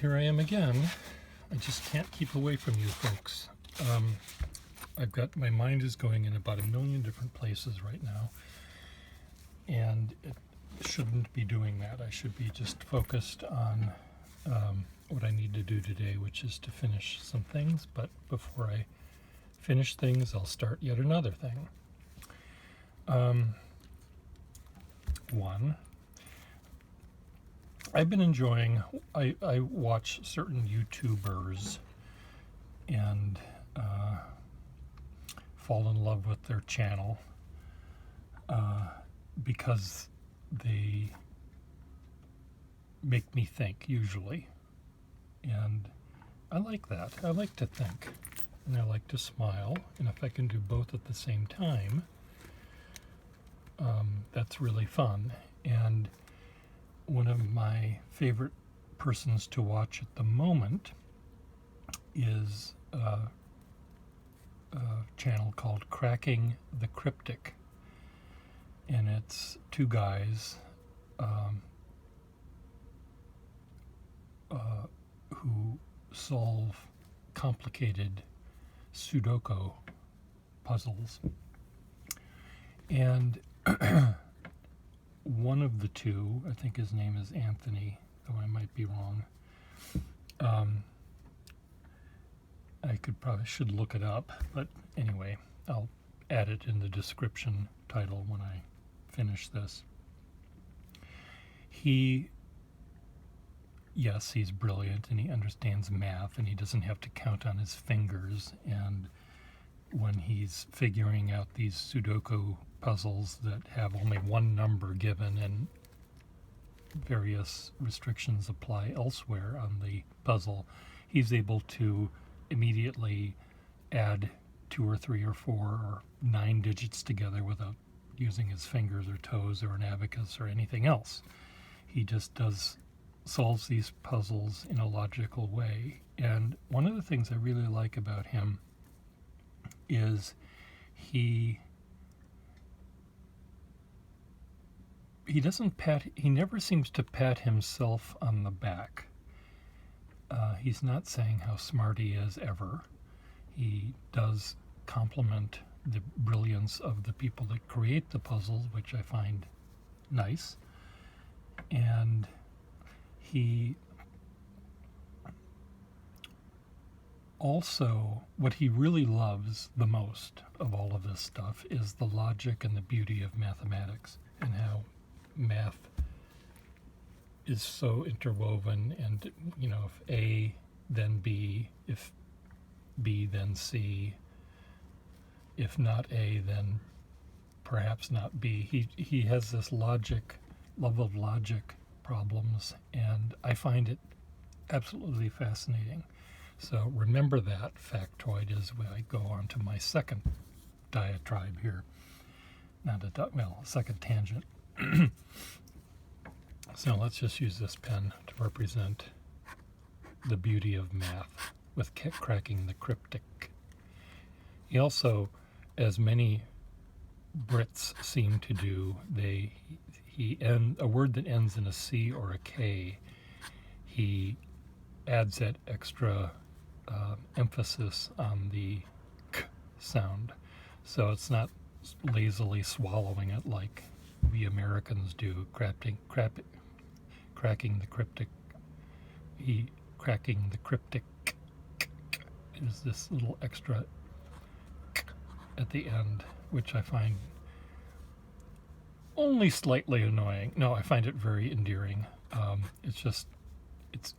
here I am again. I just can't keep away from you folks. I've got, my mind is going in about a million different places right now, and it shouldn't be doing that. I should be just focused on what I need to do today, which is to finish some things. But before I finish things, I'll start yet another thing. One, I've been enjoying, I watch certain YouTubers and fall in love with their channel because they make me think, usually. And I like that. I like to think. And I like to smile. And if I can do both at the same time, that's really fun. And one of my favorite persons to watch at the moment is a channel called Cracking the Criptic. And it's two guys who solve complicated Sudoku puzzles. And one of the two, I think his name is Anthony, though I might be wrong. I should look it up, but anyway, I'll add it in the description title when I finish this. Yes, he's brilliant and he understands math and he doesn't have to count on his fingers, and when he's figuring out these Sudoku puzzles that have only one number given and various restrictions apply elsewhere on the puzzle, he's able to immediately add 2 or 3 or 4 or 9 digits together without using his fingers or toes or an abacus or anything else. He just solves these puzzles in a logical way. And one of the things I really like about him is he never seems to pat himself on the back. He's not saying how smart he is ever. He does compliment the brilliance of the people that create the puzzles, which I find nice. And he also, what he really loves the most of all of this stuff is the logic and the beauty of mathematics, and how math is so interwoven, and if A then B, if B then C, if not A then perhaps not B. He has this love of logic problems, and I find it absolutely fascinating. So remember that factoid as I go on to my second diatribe here. Second tangent. So let's just use this pen to represent the beauty of math with Cracking the Criptic. He also, as many Brits seem to do, a word that ends in a C or a K, he adds that extra emphasis on the K sound. So it's not lazily swallowing it like we Americans do, cracking the cryptic. Cracking the cryptic is this little extra at the end, which I find only slightly annoying. No, I find it very endearing.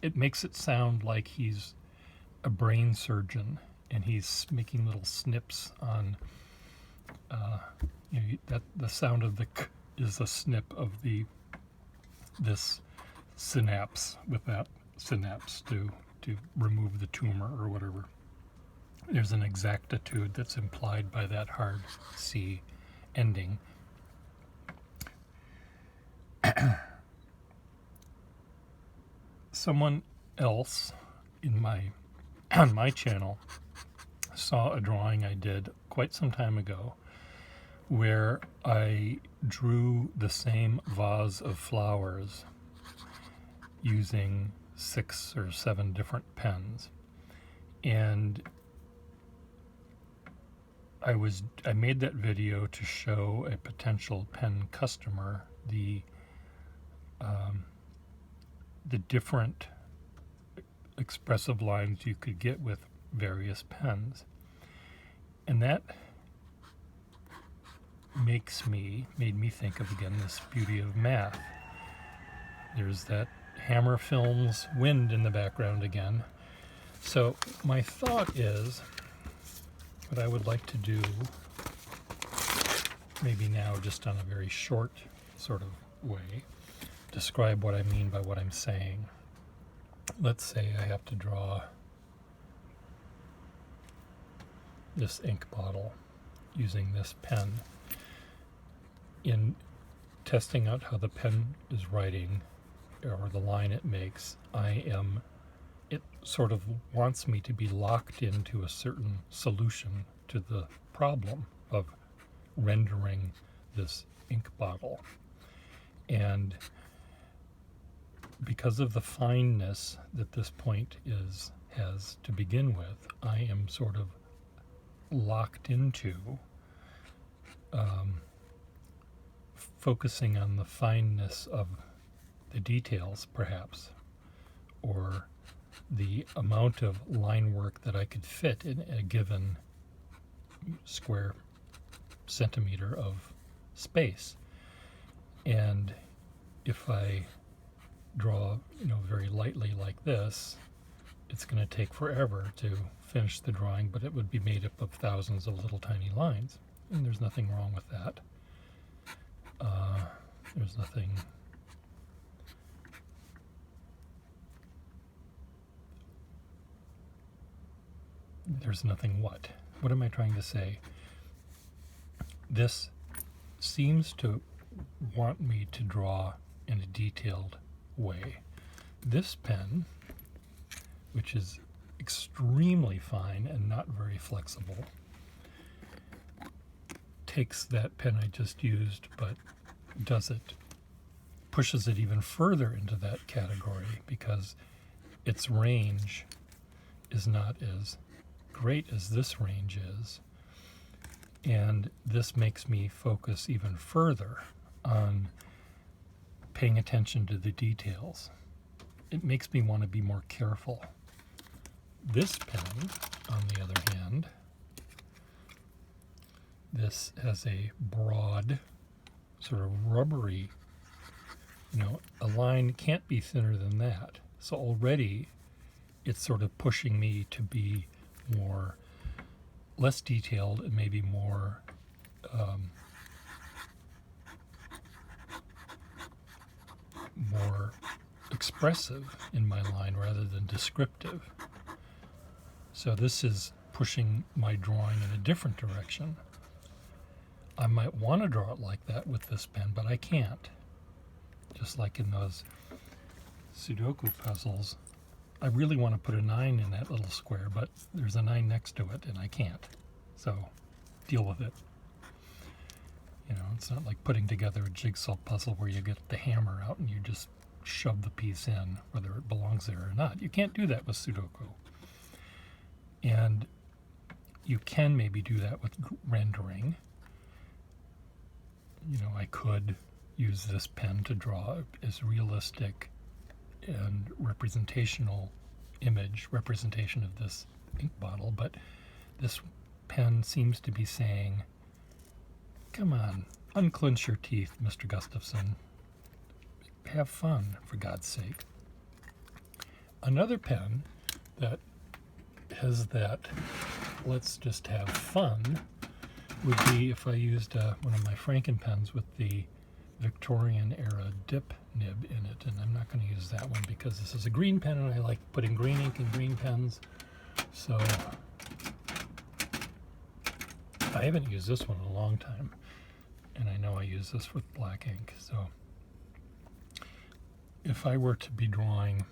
It makes it sound like he's a brain surgeon and he's making little snips on that the sound of the k is a snip of this synapse with that synapse to remove the tumor or whatever. There's an exactitude that's implied by that hard C ending. Someone else on my channel saw a drawing I did quite some time ago where I drew the same vase of flowers using 6 or 7 different pens. And I made that video to show a potential pen customer the different expressive lines you could get with various pens. And that made me think of, again, this beauty of math. There's that Hammer Films wind in the background again. So my thought is, what I would like to do, maybe now just on a very short sort of way, describe what I mean by what I'm saying. Let's say I have to draw this ink bottle using this pen. In testing out how the pen is writing, or the line it makes, it sort of wants me to be locked into a certain solution to the problem of rendering this ink bottle. And because of the fineness that this point has to begin with, I am sort of locked into focusing on the fineness of the details, perhaps, or the amount of line work that I could fit in a given square centimeter of space. And if I draw, very lightly like this, it's going to take forever to finish the drawing, but it would be made up of thousands of little tiny lines. And there's nothing wrong with that. There's nothing what? What am I trying to say? This seems to want me to draw in a detailed way. This pen, which is extremely fine and not very flexible, takes that pen I just used, but pushes it even further into that category, because its range is not as great as this range is. And this makes me focus even further on paying attention to the details. It makes me want to be more careful. This pen, on the other hand, this has a broad, sort of rubbery, a line can't be thinner than that. So already it's sort of pushing me to be less detailed and maybe more expressive in my line rather than descriptive. So this is pushing my drawing in a different direction. I might want to draw it like that with this pen, but I can't. Just like in those Sudoku puzzles, I really want to put a 9 in that little square, but there's a 9 next to it, and I can't. So, deal with it. It's not like putting together a jigsaw puzzle where you get the hammer out and you just shove the piece in, whether it belongs there or not. You can't do that with Sudoku. And you can maybe do that with rendering. I could use this pen to draw as realistic and representation of this ink bottle, but this pen seems to be saying, come on, unclench your teeth, Mr. Gustafson. Have fun, for God's sake. Another pen that has that let's just have fun would be if I used one of my Franken pens with the Victorian era dip nib in it, and I'm not going to use that one because this is a green pen and I like putting green ink in green pens. So I haven't used this one in a long time, and I know I use this with black ink. So if I were to be drawing,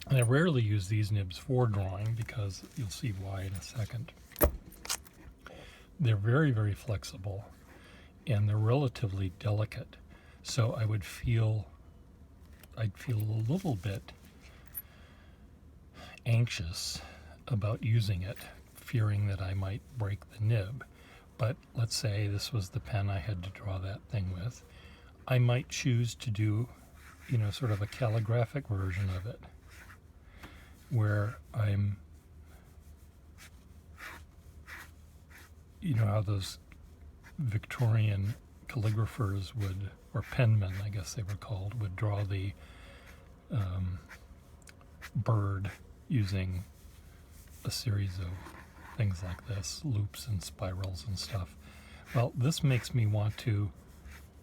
and I rarely use these nibs for drawing because you'll see why in a second. They're very, very flexible, and they're relatively delicate. So I'd feel a little bit anxious about using it, fearing that I might break the nib. But let's say this was the pen I had to draw that thing with. I might choose to do, sort of a calligraphic version of it, where I'm, how those Victorian calligraphers would, or penmen, I guess they were called, would draw the bird using a series of things like this, loops and spirals and stuff. Well, this makes me want to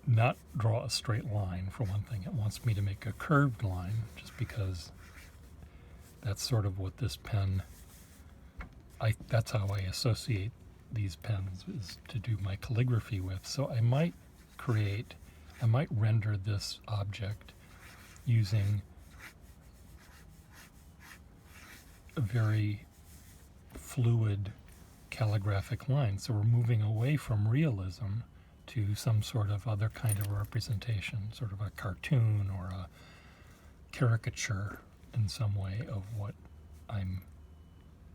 not draw a straight line, for one thing. It wants me to make a curved line, just because that's sort of what this pen, that's how I associate these pens, is to do my calligraphy with. So I might render this object using a very fluid calligraphic line. So we're moving away from realism to some sort of other kind of representation, sort of a cartoon or a caricature in some way of what I'm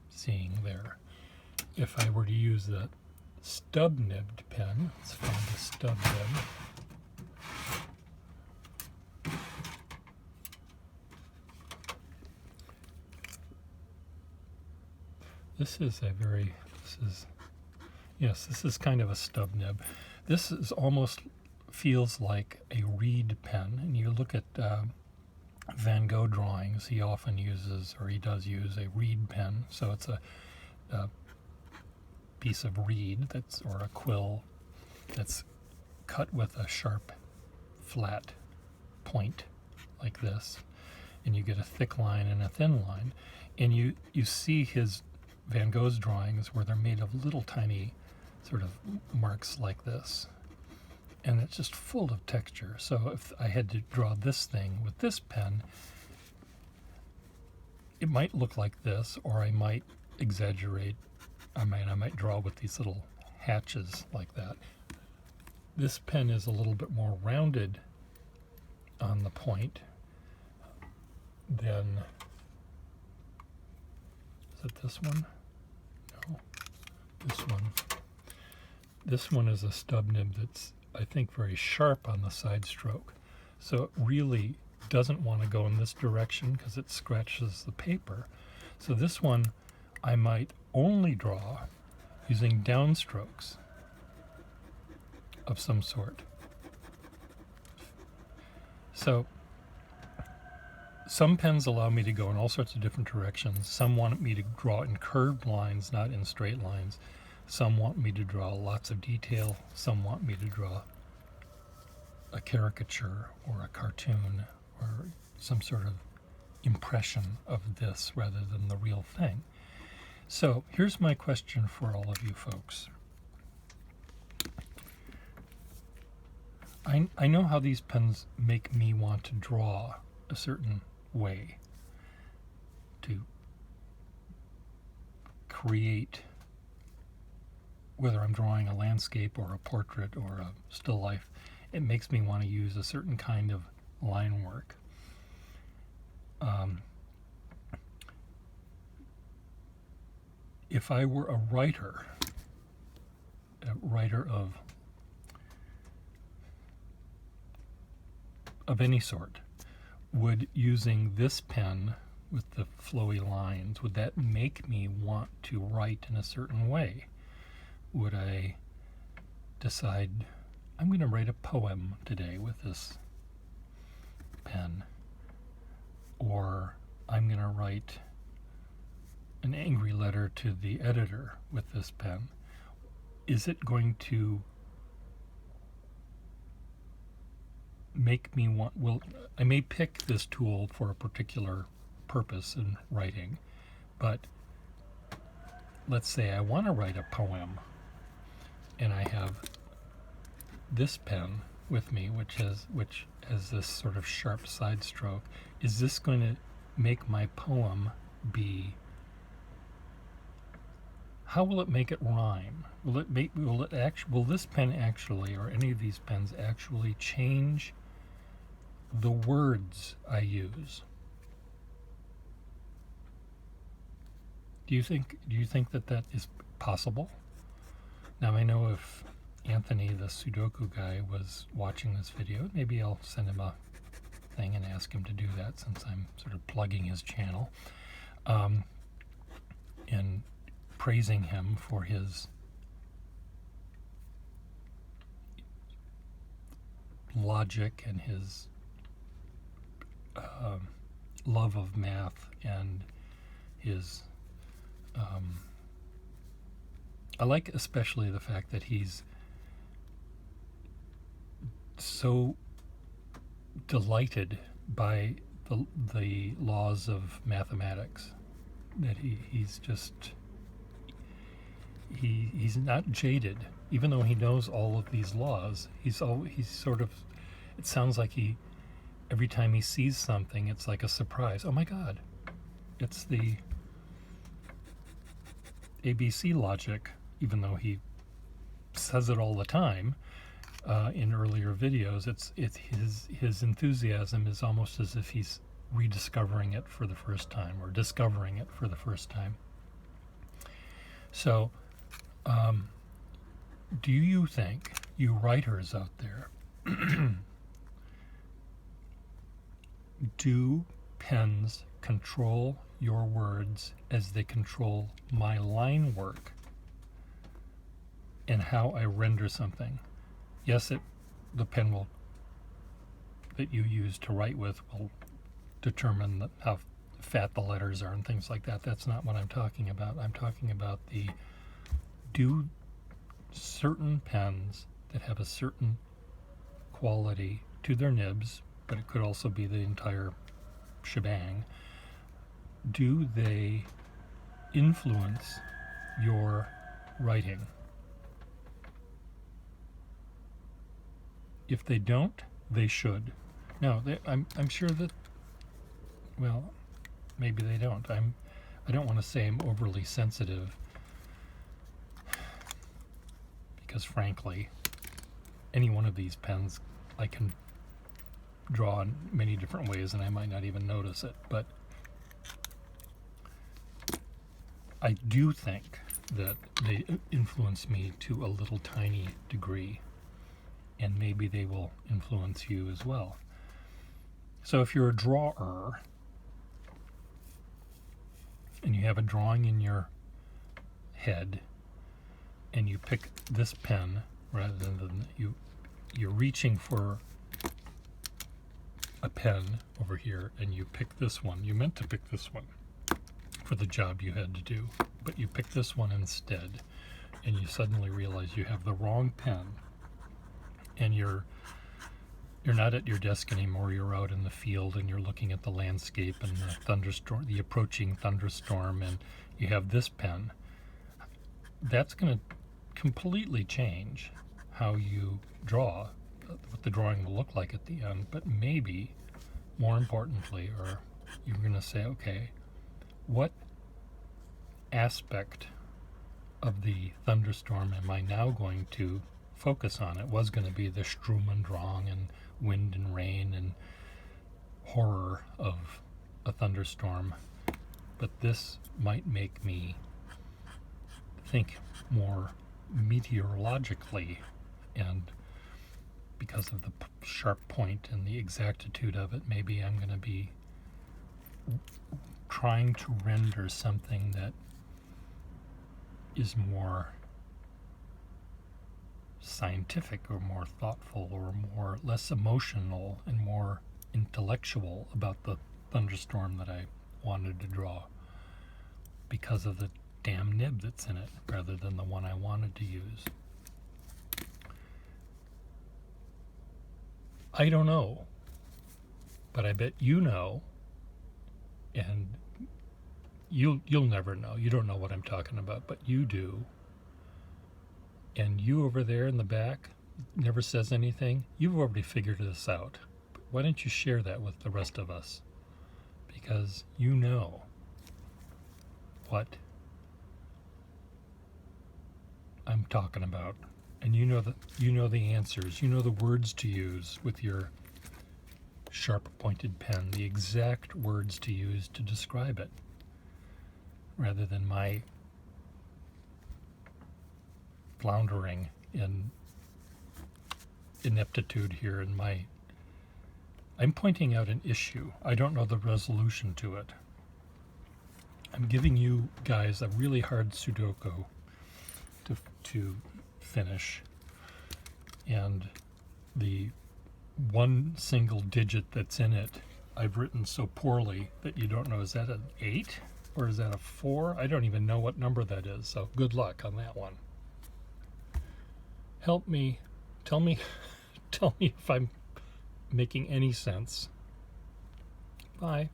seeing there. If I were to use the stub-nibbed pen, let's find a stub nib. This is kind of a stub nib. This is almost feels like a reed pen, and you look at Van Gogh drawings, he often uses, or he does use, a reed pen. So it's a piece of reed or a quill that's cut with a sharp, flat point like this, and you get a thick line and a thin line, and you see Van Gogh's drawings where they're made of little tiny sort of marks like this, and it's just full of texture. So if I had to draw this thing with this pen, it might look like this, or I might exaggerate. I might draw with these little hatches like that. This pen is a little bit more rounded on the point than, is it this one? No, this one. This one is a stub nib that's, I think, very sharp on the side stroke. So it really doesn't want to go in this direction because it scratches the paper. So this one I might only draw using downstrokes of some sort. So some pens allow me to go in all sorts of different directions. Some want me to draw in curved lines, not in straight lines. Some want me to draw lots of detail. Some want me to draw a caricature or a cartoon or some sort of impression of this rather than the real thing. So here's my question for all of you folks. I know how these pens make me want to draw a certain way, to create, whether I'm drawing a landscape or a portrait or a still life, it makes me want to use a certain kind of line work. If I were a writer of any sort, would using this pen with the flowy lines, would that make me want to write in a certain way? Would I decide, I'm going to write a poem today with this pen, or I'm going to write an angry letter to the editor with this pen? Is it going to make me want, I may pick this tool for a particular purpose in writing, but let's say I want to write a poem and I have this pen with me, which has this sort of sharp side stroke. Is this going to make my poem be, how will it make it rhyme? Will this pen actually, or any of these pens actually, change the words I use? Do you think that that is possible? Now, I know if Anthony, the Sudoku guy, was watching this video, maybe I'll send him a thing and ask him to do that, since I'm sort of plugging his channel, and praising him for his logic and his love of math and his I like especially the fact that he's so delighted by the laws of mathematics that he's not jaded, even though he knows all of these laws. He's sort of, it sounds like every time he sees something, it's like a surprise. Oh my God, it's the ABC logic, even though he says it all the time in earlier videos. It's his enthusiasm is almost as if he's rediscovering it for the first time, or discovering it for the first time. So, do you think, you writers out there, do pens control your words as they control my line work and how I render something? Yes, the pen that you use to write with will determine how fat the letters are and things like that. That's not what I'm talking about. I'm talking about do certain pens that have a certain quality to their nibs, but it could also be the entire shebang, do they influence your writing? If they don't, they should. No, I'm sure that, well, maybe they don't. I don't want to say I'm overly sensitive, because frankly, any one of these pens I can draw in many different ways and I might not even notice it. But I do think that they influence me to a little tiny degree, and maybe they will influence you as well. So if you're a drawer and you have a drawing in your head and you pick this pen rather than you're reaching for a pen over here and you pick this one. You meant to pick this one for the job you had to do, but you pick this one instead, and you suddenly realize you have the wrong pen, and you're not at your desk anymore. You're out in the field and you're looking at the landscape and the thunderstorm, the approaching thunderstorm, and you have this pen. That's going to completely change how you draw, what the drawing will look like at the end. But maybe more importantly, or you're going to say, okay, what aspect of the thunderstorm am I now going to focus on? It was going to be the Sturm und Drang and wind and rain and horror of a thunderstorm, but this might make me think more meteorologically, and because of the sharp point and the exactitude of it, maybe I'm going to be trying to render something that is more scientific or more thoughtful or less emotional and more intellectual about the thunderstorm that I wanted to draw, because of the damn nib that's in it rather than the one I wanted to use. I don't know, but I bet you know, and you'll never know. You don't know what I'm talking about, but you do. And you over there in the back never says anything. You've already figured this out. But why don't you share that with the rest of us? Because you know what I'm talking about, and you know the answers. You know the words to use with your sharp pointed pen, the exact words to use to describe it. rather than my floundering in ineptitude here in my... I'm pointing out an issue. I don't know the resolution to it. I'm giving you guys a really hard Sudoku to finish, and the one single digit that's in it I've written so poorly that you don't know, is that an 8 or is that a 4? I don't even know what number that is, so good luck on that one. Help me, tell me if I'm making any sense. Bye.